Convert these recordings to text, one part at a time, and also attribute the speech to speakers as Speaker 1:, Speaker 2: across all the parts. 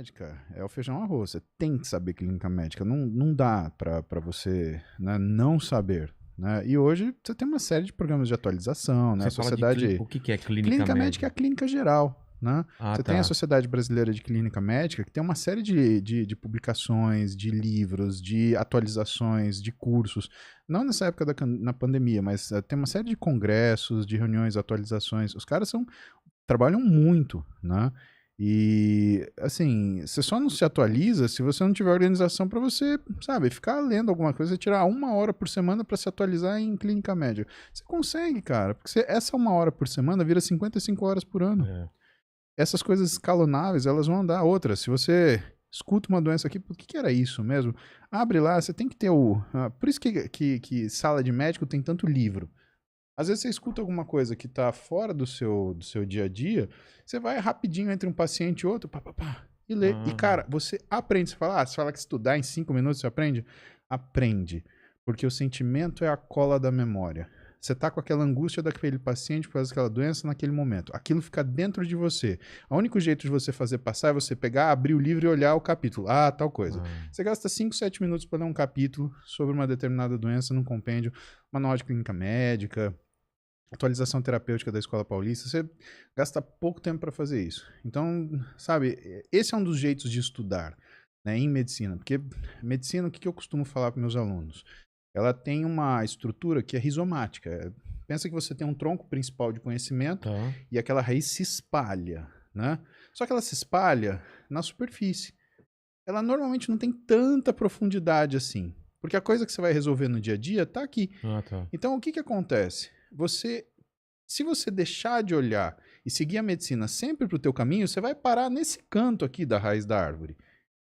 Speaker 1: médica é o feijão arroz. Você tem que saber clínica médica. Não dá para você, né, não saber. Né? E hoje você tem uma série de programas de atualização, né? A
Speaker 2: Você fala de
Speaker 1: sociedade.
Speaker 2: o que que é clínica
Speaker 1: Clínica médica é a
Speaker 2: média?
Speaker 1: clínica geral. Né?
Speaker 2: Ah,
Speaker 1: Você tem a
Speaker 2: tá.
Speaker 1: Sociedade Brasileira de Clínica Médica, que tem uma série de publicações, de livros, de atualizações, de cursos. Não nessa época na pandemia, mas tem uma série de congressos, de reuniões, atualizações. Os caras trabalham muito, né? E, assim, você só não se atualiza se você não tiver organização para você, sabe, ficar lendo alguma coisa, tirar 1 hora por semana para se atualizar em clínica médica. Você consegue, cara, porque essa 1 hora por semana vira 55 horas por ano.
Speaker 2: É.
Speaker 1: Essas coisas escalonáveis, elas vão andar. Outras, se você escuta uma doença aqui, o que, que era isso mesmo? Abre lá, você tem que ter por isso que sala de médico tem tanto livro. Às vezes você escuta alguma coisa que está fora do seu dia a dia, você vai rapidinho entre um paciente e outro, pá, pá, pá, e lê. E,
Speaker 2: Ah,
Speaker 1: cara, você aprende. Você fala que estudar em 5 minutos você aprende? Aprende. Porque o sentimento é a cola da memória. Você tá com aquela angústia daquele paciente por causa daquela doença naquele momento. Aquilo fica dentro de você. O único jeito de você fazer passar é você pegar, abrir o livro e olhar o capítulo. Ah, tal coisa.
Speaker 2: ah.
Speaker 1: Você gasta 5, 7 minutos para ler um capítulo sobre uma determinada doença num compêndio, manual de clínica médica, atualização terapêutica da Escola Paulista, você gasta pouco tempo para fazer isso. Então, sabe, esse é um dos jeitos de estudar, né, em medicina. Porque medicina, o que eu costumo falar para meus alunos? Ela tem uma estrutura que é rizomática. Pensa que você tem um tronco principal de conhecimento
Speaker 2: Tá.
Speaker 1: e aquela raiz se espalha, né? Só que ela se espalha na superfície. Ela normalmente não tem tanta profundidade assim, porque a coisa que você vai resolver no dia a dia está aqui.
Speaker 2: Ah, tá.
Speaker 1: Então, o que acontece? Se você deixar de olhar e seguir a medicina sempre para o teu caminho, você vai parar nesse canto aqui da raiz da árvore.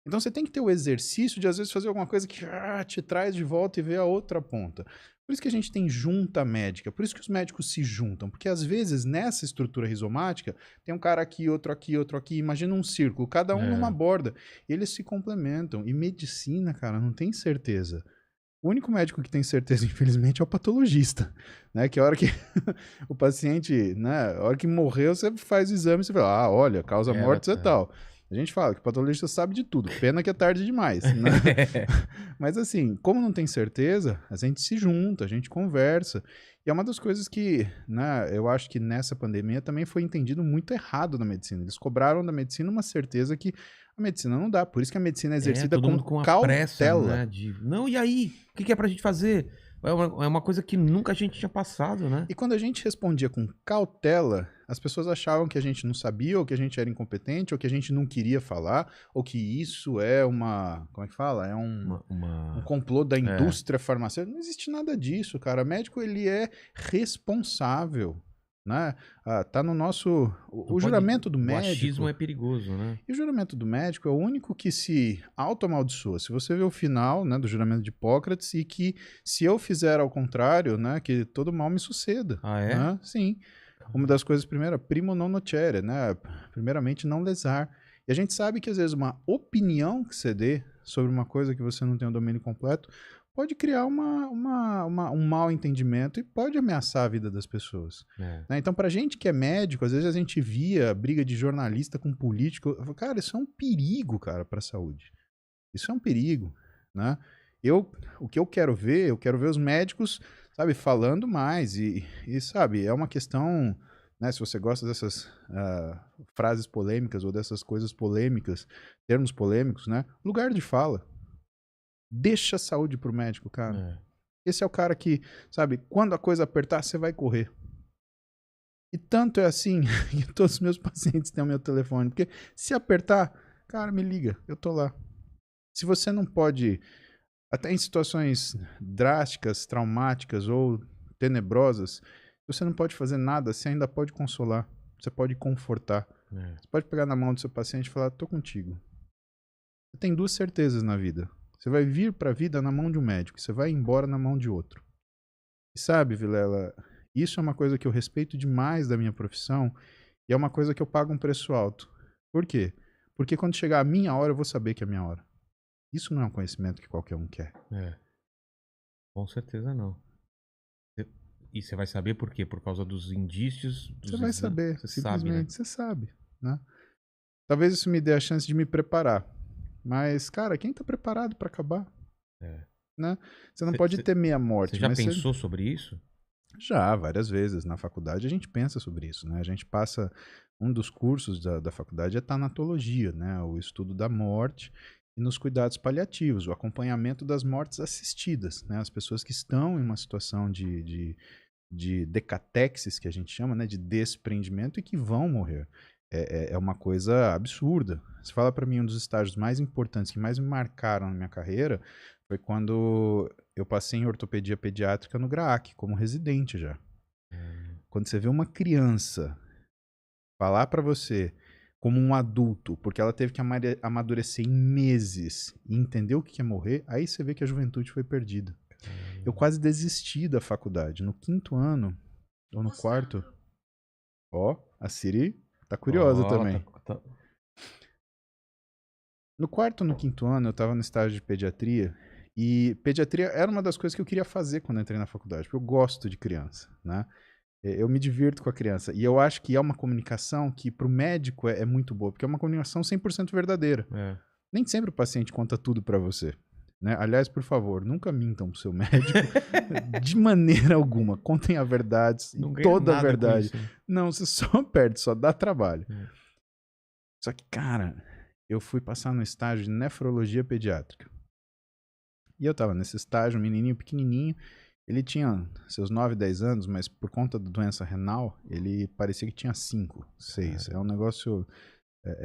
Speaker 1: Então você tem que ter o exercício de às vezes fazer alguma coisa que te traz de volta e ver a outra ponta. Por isso que a gente tem junta médica, por isso que os médicos se juntam, porque às vezes nessa estrutura rizomática tem um cara aqui, outro aqui, imagina um círculo, cada um numa
Speaker 2: É.
Speaker 1: borda, eles se complementam. E medicina, cara, não tem certeza. O único médico que tem certeza, infelizmente, é o patologista, né? Que a hora que o paciente, né? A hora que morreu, você faz o exame e você fala, ah, olha, causa
Speaker 2: Era.
Speaker 1: mortes e tal. A gente fala que o patologista sabe de tudo, pena que é tarde demais, né? Mas assim, como não tem certeza, a gente se junta, a gente conversa. E é uma das coisas que, né, eu acho que nessa pandemia também foi entendido muito errado na medicina. Eles cobraram da medicina uma certeza que a medicina não dá. Por isso que a medicina é
Speaker 2: É,
Speaker 1: exercida
Speaker 2: todo
Speaker 1: com
Speaker 2: mundo com a pressa,
Speaker 1: cautela.
Speaker 2: né? Não, e aí? O que que é pra gente fazer? É uma coisa que nunca a gente tinha passado, né?
Speaker 1: E quando a gente respondia com cautela, as pessoas achavam que a gente não sabia, ou que a gente era incompetente, ou que a gente não queria falar, ou que isso é uma. Como é que fala? É um complô da
Speaker 2: É.
Speaker 1: indústria farmacêutica. Não existe nada disso, cara. O médico, ele é responsável. Né? Tá no nosso.
Speaker 2: Não
Speaker 1: O
Speaker 2: pode.
Speaker 1: juramento do
Speaker 2: O achismo
Speaker 1: médico.
Speaker 2: é perigoso, né?
Speaker 1: E o juramento do médico é o único que se autoamaldiçoa. Se você vê o final, né, do juramento de Hipócrates, e que se eu fizer ao contrário, né, que todo mal me suceda.
Speaker 2: Ah, é?
Speaker 1: Né? Sim. Uma das coisas, primeiro, primo non nocere, né? Primeiramente, não lesar. E a gente sabe que, às vezes, uma opinião que você dê sobre uma coisa que você não tem o domínio completo pode criar um mal entendimento e pode ameaçar a vida das pessoas.
Speaker 2: É.
Speaker 1: Né? Então, pra gente que é médico, às vezes a gente via briga de jornalista com político. Eu falo, cara, isso é um perigo, cara, pra saúde. Isso é um perigo, né? O que eu quero ver os médicos, sabe, falando mais sabe, é uma questão, né, se você gosta dessas frases polêmicas ou dessas coisas polêmicas, termos polêmicos, né, lugar de fala. Deixa a saúde pro médico, cara.
Speaker 2: É.
Speaker 1: Esse é o cara que, sabe, quando a coisa apertar, você vai correr. E tanto é assim que todos os meus pacientes têm o meu telefone, porque se apertar, cara, me liga, eu tô lá. Se você não pode, até em situações drásticas, traumáticas ou tenebrosas, você não pode fazer nada, você ainda pode consolar, você pode confortar.
Speaker 2: É.
Speaker 1: Você pode pegar na mão do seu paciente e falar, tô contigo. Você tem duas certezas na vida. Você vai vir para a vida na mão de um médico, você vai embora na mão de outro. E sabe, Vilela, isso é uma coisa que eu respeito demais da minha profissão e é uma coisa que eu pago um preço alto. Por quê? Porque quando chegar a minha hora, eu vou saber que é a minha hora. Isso não é um conhecimento que qualquer um quer.
Speaker 2: É. Com certeza não. E você vai saber por quê? Por causa dos indícios,
Speaker 1: Você
Speaker 2: dos
Speaker 1: vai
Speaker 2: exames.
Speaker 1: saber,
Speaker 2: Você sabe, né?
Speaker 1: simplesmente, você sabe, né? Talvez isso me dê a chance de me preparar. Mas, cara, quem tá preparado pra acabar?
Speaker 2: É.
Speaker 1: Né? Você não pode temer a
Speaker 2: Você
Speaker 1: morte,
Speaker 2: já
Speaker 1: mas
Speaker 2: pensou sobre isso?
Speaker 1: já, várias vezes na faculdade a gente pensa sobre isso, né? A gente passa, um dos cursos da faculdade é tanatologia, né? O estudo da morte e nos cuidados paliativos, o acompanhamento das mortes assistidas, né? As pessoas que estão em uma situação de decatexis, que a gente chama, né? De desprendimento e que vão morrer. É uma coisa absurda. Você fala para mim, um dos estágios mais importantes, que mais me marcaram na minha carreira, foi quando eu passei em ortopedia pediátrica no GRAAC, como residente já. Quando você vê uma criança falar pra você como um adulto, porque ela teve que amadurecer em meses e entender o que é morrer, aí você vê que a juventude foi perdida. Eu quase desisti da faculdade. No 5º ano, ou no 4º, ó, a Siri tá curiosa
Speaker 2: Ó,
Speaker 1: também.
Speaker 2: tá.
Speaker 1: No 4º, no 5º ano, eu tava no estágio de pediatria, e pediatria era uma das coisas que eu queria fazer quando eu entrei na faculdade, porque eu gosto de criança, né? Eu me divirto com a criança. E eu acho que é uma comunicação que pro médico é muito boa, porque é uma comunicação 100% verdadeira.
Speaker 2: É.
Speaker 1: Nem sempre o paciente conta tudo pra você. Né? Aliás, por favor, nunca mintam pro seu médico de maneira alguma. Contem a verdade e
Speaker 2: Não ganha
Speaker 1: toda a
Speaker 2: nada com
Speaker 1: verdade.
Speaker 2: isso, né?
Speaker 1: Não, você só perde, só dá trabalho.
Speaker 2: É.
Speaker 1: Só que, cara, eu fui passar no estágio de nefrologia pediátrica. E eu tava nesse estágio, um menininho pequenininho. Ele tinha seus 9, 10 anos, mas por conta da doença renal, ele parecia que tinha 5, 6. É um negócio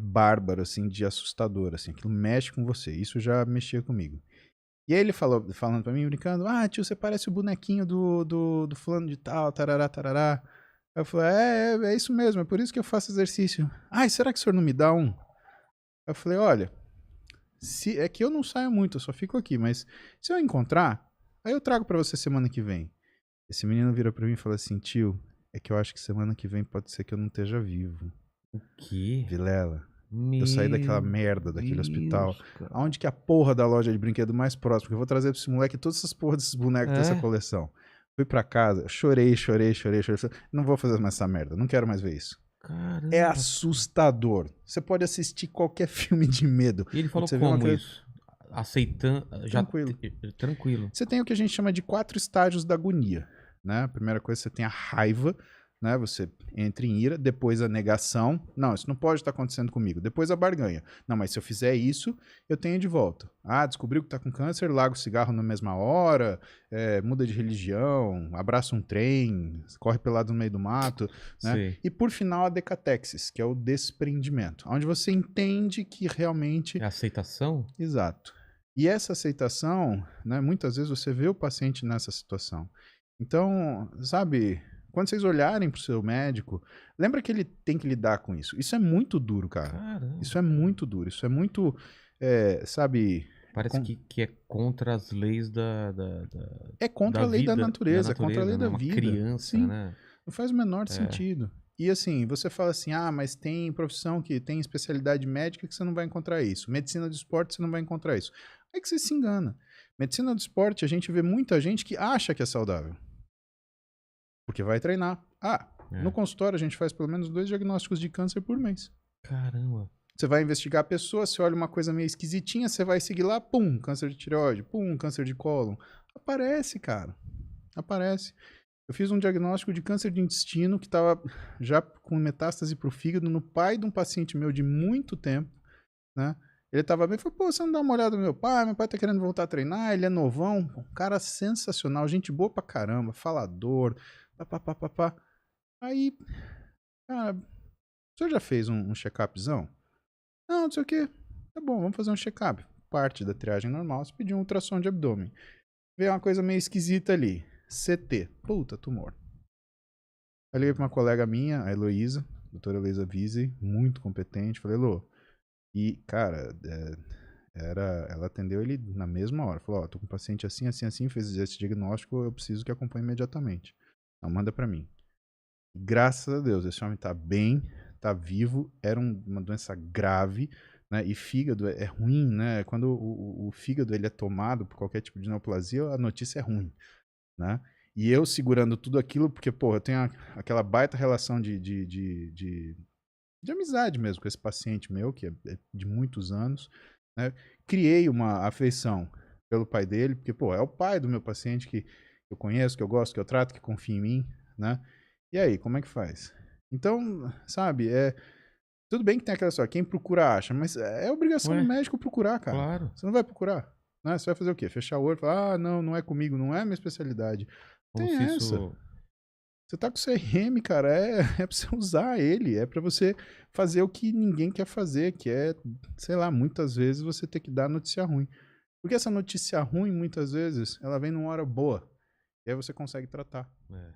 Speaker 1: bárbaro, assim, de assustador, assim. Aquilo mexe com você. Isso já mexia comigo. E aí ele falando pra mim, brincando, tio, você parece o bonequinho do fulano de tal, tarará, tarará. Aí eu falei, é isso mesmo, é por isso que eu faço exercício. Será que o senhor não me dá um? Eu falei, olha, é que eu não saio muito, eu só fico aqui, mas se eu encontrar, aí eu trago pra você semana que vem. Esse menino virou pra mim e falou assim, tio, é que eu acho que semana que vem pode ser que eu não esteja vivo.
Speaker 2: O quê?
Speaker 1: Vilela, eu
Speaker 2: Meu
Speaker 1: saí daquela merda, daquele hospital.
Speaker 2: Deus, cara.
Speaker 1: Aonde que é a porra da loja de brinquedo mais próxima? Porque eu vou trazer pra esse moleque todas essas porras desses bonecos dessa coleção. Fui pra casa, chorei. Não vou fazer mais essa merda, não quero mais ver isso.
Speaker 2: Caramba.
Speaker 1: É assustador. Você pode assistir qualquer filme de medo.
Speaker 2: E ele falou
Speaker 1: Você vê
Speaker 2: como isso? Aceitando.
Speaker 1: Tranquilo.
Speaker 2: Tranquilo.
Speaker 1: Você tem o que a gente chama de 4 estágios da agonia. Né? A primeira coisa, você tem a raiva, né? Você entra em ira, depois a negação. Não, isso não pode estar acontecendo comigo. Depois a barganha. Não, mas se eu fizer isso, eu tenho de volta. Descobriu que está com câncer, larga o cigarro na mesma hora, muda de religião, abraça um trem, corre pelado no meio do mato. Né? E por final a decatexis, que é o desprendimento. Onde você entende que realmente...
Speaker 2: É aceitação?
Speaker 1: Exato. E essa aceitação, né, muitas vezes você vê o paciente nessa situação. Então, sabe, quando vocês olharem pro seu médico, lembra que ele tem que lidar com isso. Isso é muito duro, cara.
Speaker 2: Caramba.
Speaker 1: Isso é muito duro. Isso é muito, sabe...
Speaker 2: Parece que é contra as leis
Speaker 1: É contra
Speaker 2: da
Speaker 1: a lei da
Speaker 2: vida,
Speaker 1: natureza, é contra a lei
Speaker 2: né?
Speaker 1: da
Speaker 2: Uma
Speaker 1: vida.
Speaker 2: criança,
Speaker 1: Sim,
Speaker 2: né?
Speaker 1: não faz o menor sentido. E assim, você fala assim, mas tem profissão que tem especialidade médica que você não vai encontrar isso. Medicina do esporte você não vai encontrar isso. Aí que você se engana. Medicina do esporte, a gente vê muita gente que acha que é saudável. Porque vai treinar. No consultório a gente faz pelo menos 2 diagnósticos de câncer por mês.
Speaker 2: Caramba.
Speaker 1: Você vai investigar a pessoa, você olha uma coisa meio esquisitinha, você vai seguir lá, pum, câncer de tireoide, pum, câncer de cólon. Aparece, cara. Aparece. Eu fiz um diagnóstico de câncer de intestino que estava já com metástase para o fígado no pai de um paciente meu de muito tempo, né? Ele estava bem, falei, você não dá uma olhada no meu pai tá querendo voltar a treinar, ele é novão, um cara sensacional, gente boa pra caramba, falador, papapá. Aí, cara, o senhor já fez um check-upzão? Não sei o que. Tá bom, vamos fazer um check-up. Parte da triagem normal, você pediu um ultrassom de abdômen. Veio uma coisa meio esquisita ali. CT. Puta, tumor. Eu liguei pra uma colega minha, a Heloísa, doutora Heloísa Vise, muito competente. Falei, Elô. E, cara, ela atendeu ele na mesma hora. Falou, tô com um paciente assim, fez esse diagnóstico, eu preciso que acompanhe imediatamente. Então, manda pra mim. Graças a Deus, esse homem tá bem, tá vivo, era uma doença grave, né? E fígado é ruim, né? Quando o fígado ele é tomado por qualquer tipo de neoplasia, a notícia é ruim, né? E eu segurando tudo aquilo, porque, eu tenho aquela baita relação de de amizade mesmo com esse paciente meu, que é de muitos anos, né? Criei uma afeição pelo pai dele, porque, pô, é o pai do meu paciente que eu conheço, que eu gosto, que eu trato, que confia em mim, né? E aí, como é que faz? Então, sabe, tudo bem que tem aquela só, quem procura acha, mas é obrigação do
Speaker 2: Ué,
Speaker 1: médico procurar, cara.
Speaker 2: claro.
Speaker 1: Você não vai procurar, né? Você vai fazer o quê? Fechar o olho e falar, ah, não, não é comigo, não é minha especialidade.
Speaker 2: Como
Speaker 1: Tem
Speaker 2: se
Speaker 1: essa.
Speaker 2: isso.
Speaker 1: Você tá com o CRM, cara, é pra você usar ele, é pra você fazer o que ninguém quer fazer, que é, sei lá, muitas vezes você ter que dar notícia ruim. Porque essa notícia ruim, muitas vezes, ela vem numa hora boa, e aí você consegue tratar.
Speaker 2: É.